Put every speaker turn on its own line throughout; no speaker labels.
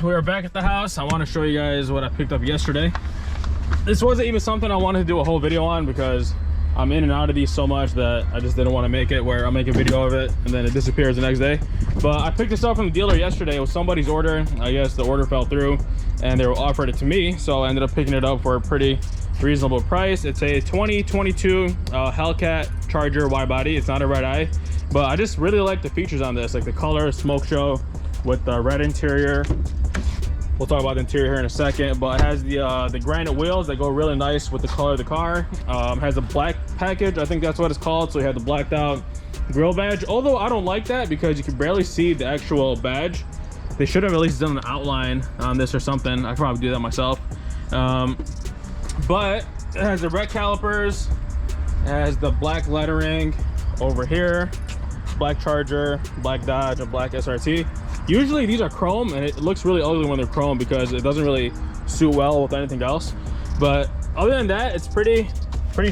we are back at the house. I want to show you guys what I picked up yesterday. This wasn't even something I wanted to do a whole video on because I'm in and out of these so much that I just didn't want to make it where I'll make a video of it and then it disappears the next day. But I picked this up from the dealer yesterday. It was somebody's order. I guess the order fell through and they offered it to me, so I ended up picking it up for a pretty reasonable price. It's a 2022 Hellcat Charger wide body. It's not a red eye, but I just really like the features on this, like the color, smoke show with the red interior. We'll talk about the interior here in a second, but it has the granite wheels that go really nice with the color of the car. Has a black package, I think that's what it's called. So you have the blacked out grill badge, although I don't like that because you can barely see the actual badge. They should have at least done an outline on this or something. I could probably do that myself. But it has the red calipers, it has the black lettering over here, black Charger, black Dodge, and black SRT. Usually these are chrome and it looks really ugly when they're chrome because it doesn't really suit well with anything else. But other than that, it's pretty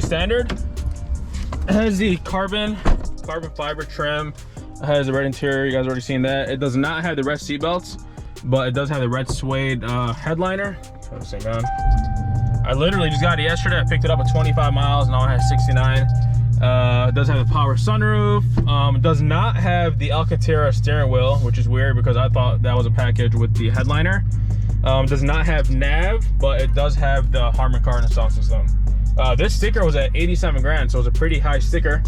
standard. It has the carbon fiber trim. It has the red interior, you guys already seen that. It does not have the red seat belts, but it does have the red suede headliner. Try to stay down. I literally just got it yesterday. I picked it up at 25 miles, now it has 69. It does have the power sunroof. It does not have the Alcantara steering wheel, which is weird because I thought that was a package with the headliner. Does not have nav, but it does have the Harman Kardon sound system. This sticker was at 87 grand, so it was a pretty high sticker.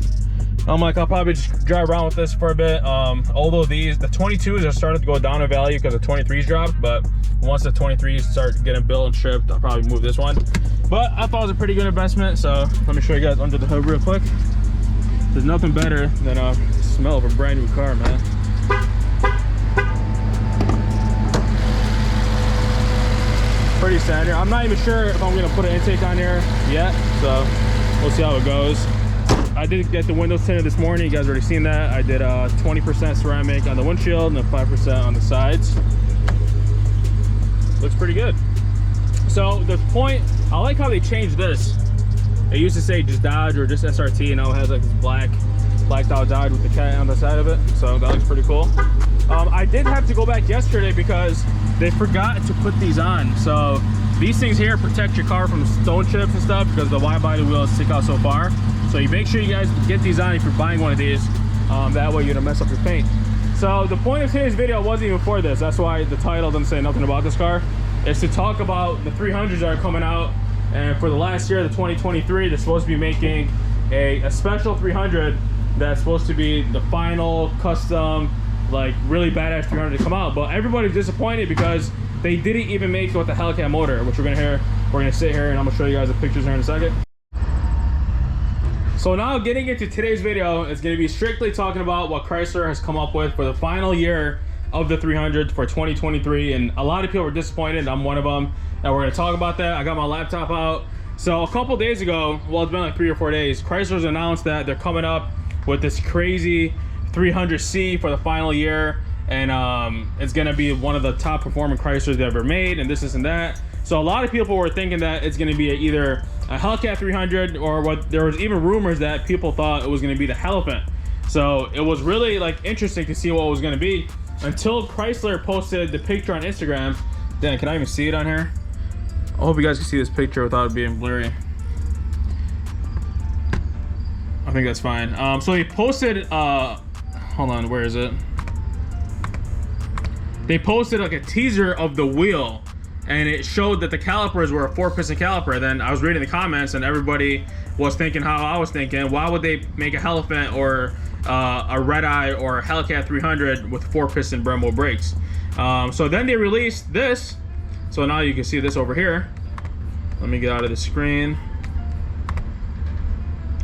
I'm like, I'll probably just drive around with this for a bit. Although the 22s are starting to go down in value because the 23s dropped, but once the 23s start getting built and shipped, I'll probably move this one. But I thought it was a pretty good investment, so let me show you guys under the hood real quick. There's nothing better than a smell of a brand new car, man. Pretty standard. I'm not even sure if I'm gonna put an intake on here yet, so we'll see how it goes. I did get the windows tinted this morning. You guys already seen that. I did 20% ceramic on the windshield and 5% on the sides. Looks pretty good. So the point, I like how they changed this. It used to say just Dodge or just SRT, and now it has like this blacked out Dodge with the cat on the side of it. So that looks pretty cool. I did have to go back yesterday because they forgot to put these on. So these things here protect your car from stone chips and stuff because the wide body wheels stick out so far. So you make sure you guys get these on if you're buying one of these. That way you don't mess up your paint. So the point of today's video wasn't even for this. That's why the title doesn't say nothing about this car. It's to talk about the 300s that are coming out. And for the last year, the 2023, they're supposed to be making a special 300 that's supposed to be the final custom, like really badass 300 to come out. But everybody's disappointed because they didn't even make it with the Hellcat motor, which we're gonna sit here and I'm gonna show you guys the pictures here in a second. So now getting into today's video is going to be strictly talking about what Chrysler has come up with for the final year of the 300 for 2023, and a lot of people were disappointed. I'm one of them, and we're going to talk about that. I got my laptop out. So a couple days ago, well, it's been like 3 or 4 days, Chrysler's announced that they're coming up with this crazy 300C for the final year, and it's going to be one of the top performing Chryslers they've ever made, and this and that. So a lot of people were thinking that it's going to be either a Hellcat 300 or what, there was even rumors that people thought it was going to be the Elephant. So it was really like interesting to see what it was going to be until Chrysler posted the picture on Instagram. Dan, can I even see it on here? I hope you guys can see this picture without it being blurry. I think that's fine. So he posted, hold on, where is it? They posted like a teaser of the wheel, and it showed that the calipers were a 4-piston caliper. Then I was reading the comments and everybody was thinking how I was thinking. Why would they make a Elephant or a Red Eye or a Hellcat 300 with 4-piston Brembo brakes? So then they released this. So now you can see this over here. Let me get out of the screen.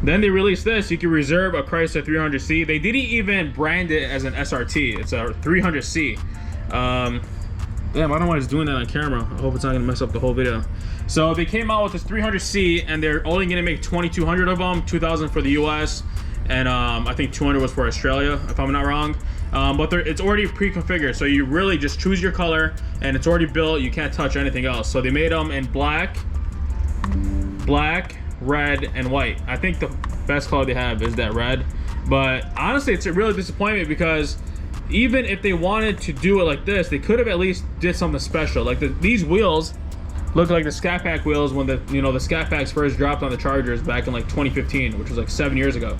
Then they released this. You can reserve a Chrysler 300C. They didn't even brand it as an SRT. It's a 300C. Damn, I don't know why it's doing that on camera. I hope it's not gonna mess up the whole video. So they came out with this 300C, and they're only gonna make 2,200 of them, 2,000 for the US, and I think 200 was for Australia, if I'm not wrong. But it's already pre-configured, so you really just choose your color, and it's already built. You can't touch anything else. So they made them in black, red, and white. I think the best color they have is that red. But honestly, it's a really disappointment because even if they wanted to do it like this, they could have at least did something special. Like these wheels look like the Scat Pack wheels when the Scat Packs first dropped on the Chargers back in like 2015, which was like 7 years ago.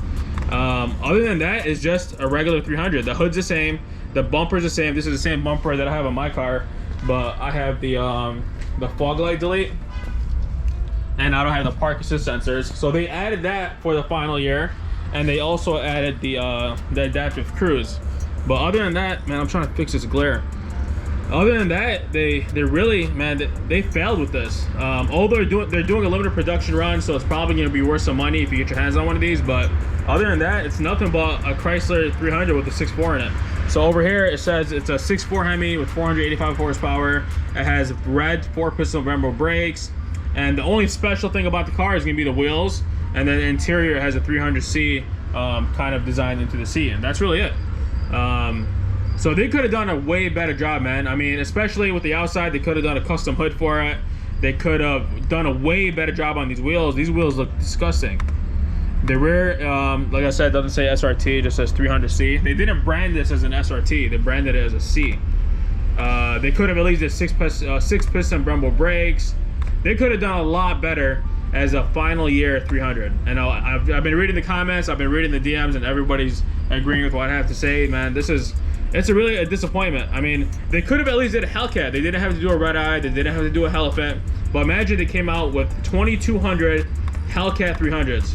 Other than that, it's just a regular 300. The hood's the same, the bumper's the same. This is the same bumper that I have on my car, but I have the fog light delete, and I don't have the park assist sensors. So they added that for the final year, and they also added the adaptive cruise. But other than that, man, I'm trying to fix this glare. Other than that, they really, man, they failed with this. Although they're doing a limited production run, so it's probably going to be worth some money if you get your hands on one of these. But other than that, it's nothing but a Chrysler 300 with a 6.4 in it. So over here it says it's a 6.4 Hemi with 485 horsepower. It has red 4-piston Brembo brakes, and the only special thing about the car is going to be the wheels. And then the interior has a 300C kind of designed into the seat, and that's really it. So they could have done a way better job, man. I mean, especially with the outside, they could have done a custom hood for it. They could have done a way better job on these wheels. These wheels look disgusting. The rear, like I said, doesn't say SRT, it just says 300C. They didn't brand this as an SRT, they branded it as a C. They could have at least did 6-piston Brembo brakes. They could have done a lot better as a final year 300. And I've been reading the comments, I've been reading the DMs, and everybody's agreeing with what I have to say, man. It's really a disappointment. I mean, they could have at least did a Hellcat. They didn't have to do a red eye, they didn't have to do a Elephant. But imagine they came out with 2,200 Hellcat 300s.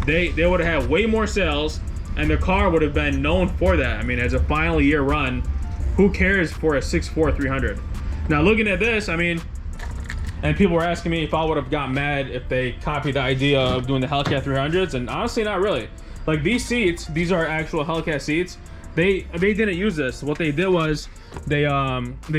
They would have had way more sales, and the car would have been known for that. I mean, as a final year run, who cares for a 6.4 300? Now looking at this, I mean, and people were asking me if I would have got mad if they copied the idea of doing the Hellcat 300s, and honestly, not really. Like these seats, these are actual Hellcat seats. They didn't use this. What they did was they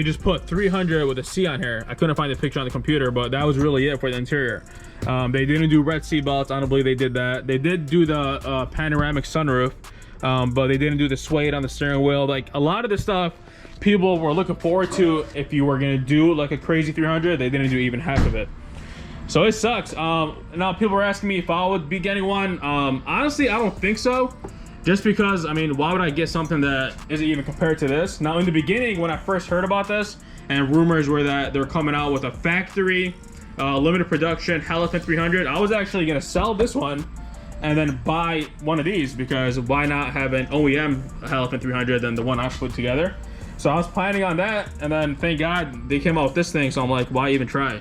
just put 300 with a C on here. I couldn't find the picture on the computer, but that was really it for the interior. They didn't do red seat belts. I don't believe they did that. They did do the panoramic sunroof, but they didn't do the suede on the steering wheel. Like a lot of the stuff people were looking forward to if you were gonna do like a crazy 300, they didn't do even half of it. So it sucks. Now people were asking me if I would be getting one. Honestly, I don't think so. Just because, I mean, why would I get something that isn't even compared to this? Now, in the beginning, when I first heard about this, and rumors were that they're coming out with a factory, limited production Elephant 300, I was actually gonna sell this one and then buy one of these, because why not have an OEM Elephant 300 than the one I put together? So I was planning on that, and then thank God they came out with this thing, so I'm like, why even try?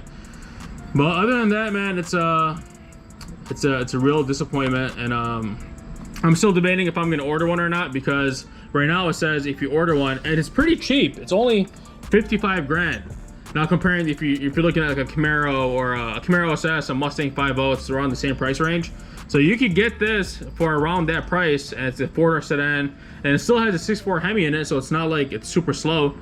But other than that, man, it's a real disappointment, and I'm still debating if I'm gonna order one or not, because right now it says if you order one, and it's pretty cheap. It's only 55 grand. Now comparing if you're looking at like a Camaro or a Camaro SS, a Mustang 5.0, it's around the same price range. So you could get this for around that price, and it's a 4-door sedan, and it still has a 6.4 Hemi in it, so it's not like it's super slow.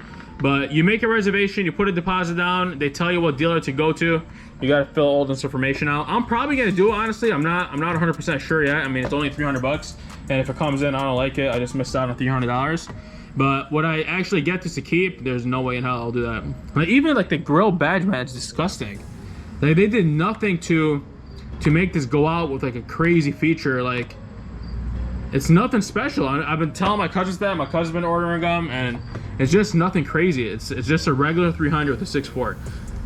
But you make a reservation, you put a deposit down, they tell you what dealer to go to. You gotta fill all this information out. I'm probably gonna do it, honestly. I'm not 100% sure yet. I mean, it's only 300 bucks, and if it comes in, I don't like it, I just missed out on $300. But what I actually get this to keep, there's no way in hell I'll do that. Like, even like the grill badge, man, it's disgusting. Like, they did nothing to make this go out with like a crazy feature. Like, it's nothing special. I've been telling my cousins that. My cousin's been ordering them, and it's just nothing crazy. It's just a regular 300 with a 6.4.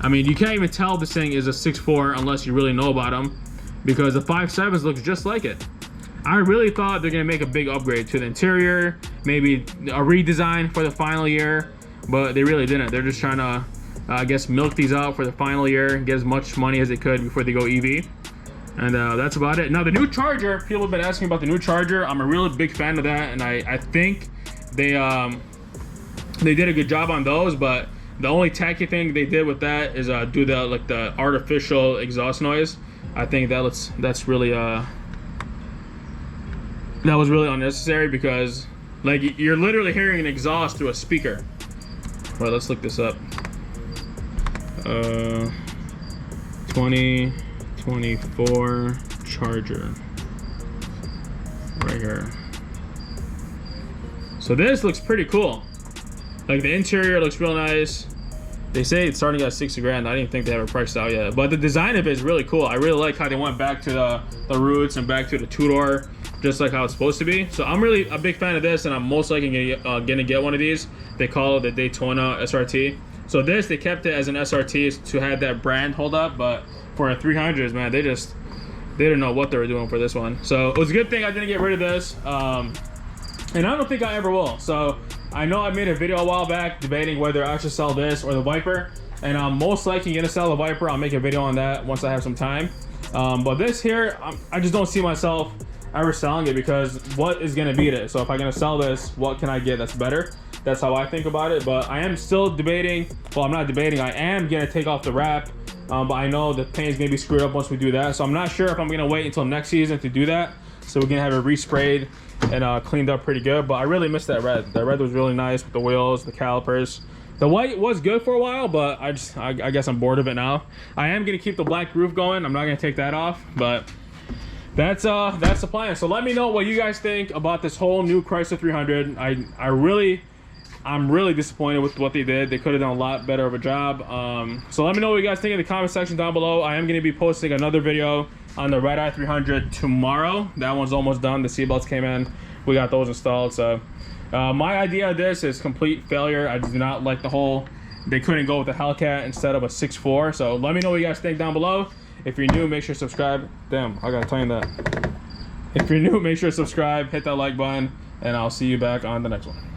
I mean, you can't even tell this thing is a 6.4 unless you really know about them, because the 5.7s looks just like it. I really thought they're gonna make a big upgrade to the interior, maybe a redesign for the final year, but they really didn't. They're just trying to, I guess, milk these out for the final year and get as much money as they could before they go EV. And that's about it. Now the new Charger, people have been asking about the new Charger. I'm a really big fan of that, and I think they did a good job on those, but the only tacky thing they did with that is do the artificial exhaust noise. I think that's really that was really unnecessary, because like you're literally hearing an exhaust through a speaker. Well, let's look this up. 2024 Charger right here. So this looks pretty cool. Like the interior looks real nice. They say it's starting at 60 grand. I didn't think they have it priced out yet, but the design of it is really cool. I really like how they went back to the roots and back to the two-door just like how it's supposed to be. So I'm really a big fan of this, and I'm most likely gonna get one of these. They call it the Daytona SRT. So this, they kept it as an SRT to have that brand hold up, but for a 300s, man, they didn't know what they were doing for this one. So it was a good thing I didn't get rid of this, and I don't think I ever will. So I know I made a video a while back debating whether I should sell this or the Viper, and I'm most likely gonna sell the Viper. I'll make a video on that once I have some time. But this here, I just don't see myself ever selling it, because what is gonna beat it? So if I'm gonna sell this, what can I get that's better? That's how I think about it. But I am still debating. Well, I'm not debating. I am gonna take off the wrap. But I know the paint's gonna be screwed up once we do that. So I'm not sure if I'm gonna wait until next season to do that. So we're gonna have it resprayed and cleaned up pretty good. But I really missed that red. That red was really nice with the wheels, the calipers. The white was good for a while, but I guess I'm bored of it now. I am gonna keep the black roof going. I'm not gonna take that off, but that's the plan. So let me know what you guys think about this whole new Chrysler 300. I'm really disappointed with what they did. They could have done a lot better of a job. So let me know what you guys think in the comment section down below. I am going to be posting another video on the Red Eye 300 tomorrow. That one's almost done. The seatbelts came in. We got those installed. So my idea of this is complete failure. I do not like the whole, they couldn't go with the Hellcat instead of a 6.4. So let me know what you guys think down below. If you're new, make sure to subscribe. Damn, I gotta tighten that. If you're new, make sure to subscribe, hit that like button, and I'll see you back on the next one.